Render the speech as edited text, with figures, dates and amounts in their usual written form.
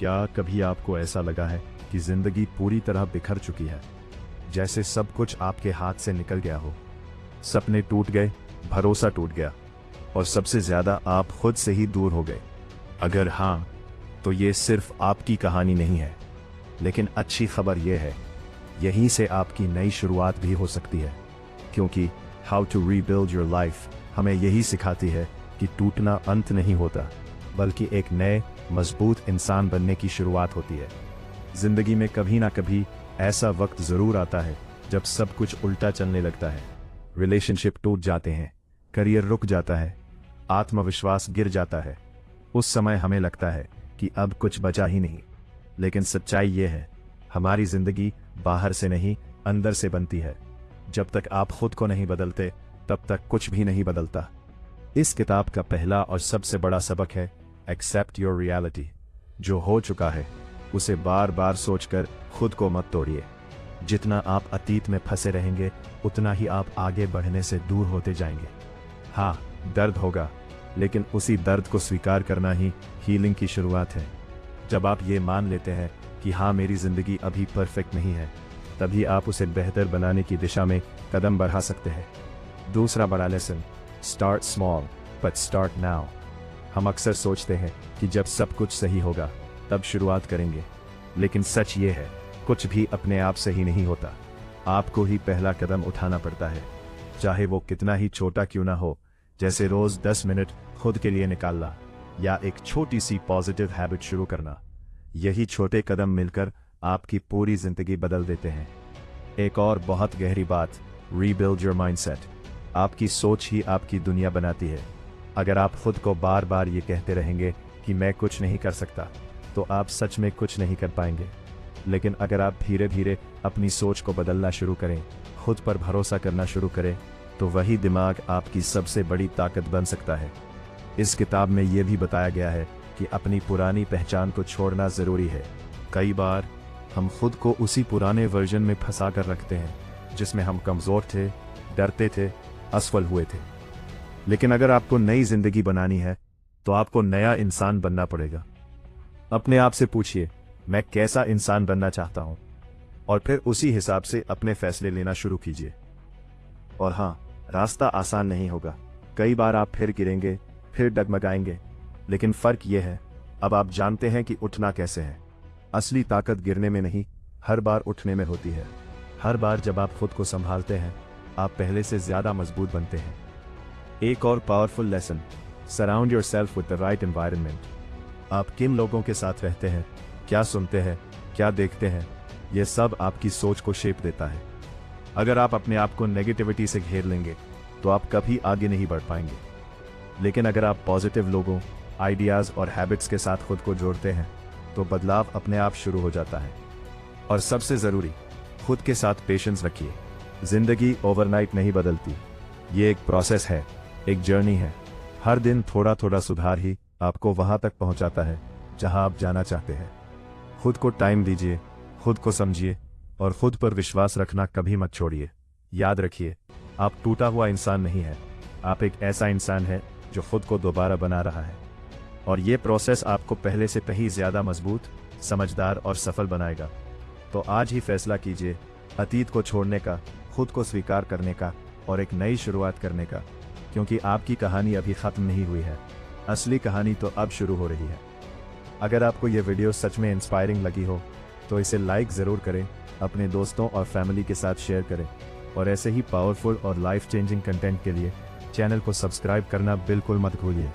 क्या कभी आपको ऐसा लगा है कि जिंदगी पूरी तरह बिखर चुकी है, जैसे सब कुछ आपके हाथ से निकल गया हो? सपने टूट गए, भरोसा टूट गया, और सबसे ज्यादा आप खुद से ही दूर हो गए। अगर हाँ, तो ये सिर्फ आपकी कहानी नहीं है, लेकिन अच्छी खबर यह है, यहीं से आपकी नई शुरुआत भी हो सकती है। क्योंकि how to rebuild your life हमें यही सिखाती है कि टूटना अंत नहीं होता, बल्कि एक नए मजबूत इंसान बनने की शुरुआत होती है। जिंदगी में कभी ना कभी ऐसा वक्त जरूर आता है जब सब कुछ उल्टा चलने लगता है। रिलेशनशिप टूट जाते हैं, करियर रुक जाता है, आत्मविश्वास गिर जाता है। उस समय हमें लगता है कि अब कुछ बचा ही नहीं। लेकिन सच्चाई ये है, हमारी जिंदगी बाहर से नहीं, अंदर से बनती है। जब तक आप खुद को नहीं बदलते, तब तक कुछ भी नहीं बदलता। इस किताब का पहला और सबसे बड़ा सबक है एक्सेप्ट योर रियलिटी। जो हो चुका है उसे बार बार सोचकर खुद को मत तोड़िए। जितना आप अतीत में फंसे रहेंगे, उतना ही आप आगे बढ़ने से दूर होते जाएंगे। हाँ, दर्द होगा, लेकिन उसी दर्द को स्वीकार करना ही हीलिंग की शुरुआत है। जब आप ये मान लेते हैं कि हाँ, मेरी जिंदगी अभी परफेक्ट नहीं है, तभी आप उसे बेहतर बनाने की दिशा में कदम बढ़ा सकते हैं। दूसरा बड़ा lesson, start small but start now. हम अक्सर सोचते हैं कि जब सब कुछ सही होगा तब शुरुआत करेंगे, लेकिन सच ये है, कुछ भी अपने आप से ही नहीं होता। आपको ही पहला कदम उठाना पड़ता है, चाहे वो कितना ही छोटा क्यों ना हो, जैसे रोज 10 मिनट खुद के लिए निकालना या एक छोटी सी पॉजिटिव हैबिट शुरू करना। यही छोटे कदम मिलकर आपकी पूरी जिंदगी बदल देते हैं। एक और बहुत गहरी बात, रीबिल्ड योर माइंडसेट। आपकी सोच ही आपकी दुनिया बनाती है। अगर आप खुद को बार बार ये कहते रहेंगे कि मैं कुछ नहीं कर सकता, तो आप सच में कुछ नहीं कर पाएंगे। लेकिन अगर आप धीरे धीरे अपनी सोच को बदलना शुरू करें, खुद पर भरोसा करना शुरू करें, तो वही दिमाग आपकी सबसे बड़ी ताकत बन सकता है। इस किताब में यह भी बताया गया है कि अपनी पुरानी पहचान को छोड़ना जरूरी है। कई बार हम खुद को उसी पुराने वर्जन में फंसा कर रखते हैं, जिसमें हम कमजोर थे, डरते थे, असफल हुए थे। लेकिन अगर आपको नई जिंदगी बनानी है, तो आपको नया इंसान बनना पड़ेगा। अपने आप से पूछिए, मैं कैसा इंसान बनना चाहता हूं, और फिर उसी हिसाब से अपने फैसले लेना शुरू कीजिए। और हाँ, रास्ता आसान नहीं होगा। कई बार आप फिर गिरेंगे, फिर डगमगाएंगे, लेकिन फर्क यह है, अब आप जानते हैं कि उठना कैसे है। असली ताकत गिरने में नहीं, हर बार उठने में होती है। हर बार जब आप खुद को संभालते हैं, आप पहले से ज्यादा मजबूत बनते हैं। एक और powerful lesson, surround yourself with the right environment. आप किन लोगों के साथ रहते हैं, क्या सुनते हैं, क्या देखते हैं, यह सब आपकी सोच को शेप देता है। अगर आप अपने आप को नेगेटिविटी से घेर लेंगे, तो आप कभी आगे नहीं बढ़ पाएंगे। लेकिन अगर आप पॉजिटिव लोगों, आइडियाज और हैबिट्स के साथ खुद को जोड़ते हैं, तो बदलाव अपने आप शुरू हो जाता है। और सबसे जरूरी, खुद के साथ पेशेंस रखिए। जिंदगी ओवरनाइट नहीं बदलती, ये एक प्रोसेस है, एक जर्नी है। हर दिन थोड़ा थोड़ा सुधार ही आपको वहां तक पहुंचाता है जहां आप जाना चाहते हैं। खुद को टाइम दीजिए, खुद को समझिए, और खुद पर विश्वास रखना कभी मत छोड़िए। याद रखिए, आप टूटा हुआ इंसान नहीं है, आप एक ऐसा इंसान है जो खुद को दोबारा बना रहा है। और ये प्रोसेस आपको पहले से कहीं ज्यादा मजबूत, समझदार और सफल बनाएगा। तो आज ही फैसला कीजिए, अतीत को छोड़ने का, खुद को स्वीकार करने का और एक नई शुरुआत करने का। क्योंकि आपकी कहानी अभी खत्म नहीं हुई है, असली कहानी तो अब शुरू हो रही है। अगर आपको ये वीडियो सच में इंस्पायरिंग लगी हो, तो इसे लाइक ज़रूर करें, अपने दोस्तों और फैमिली के साथ शेयर करें, और ऐसे ही पावरफुल और लाइफ चेंजिंग कंटेंट के लिए चैनल को सब्सक्राइब करना बिल्कुल मत भूलिए।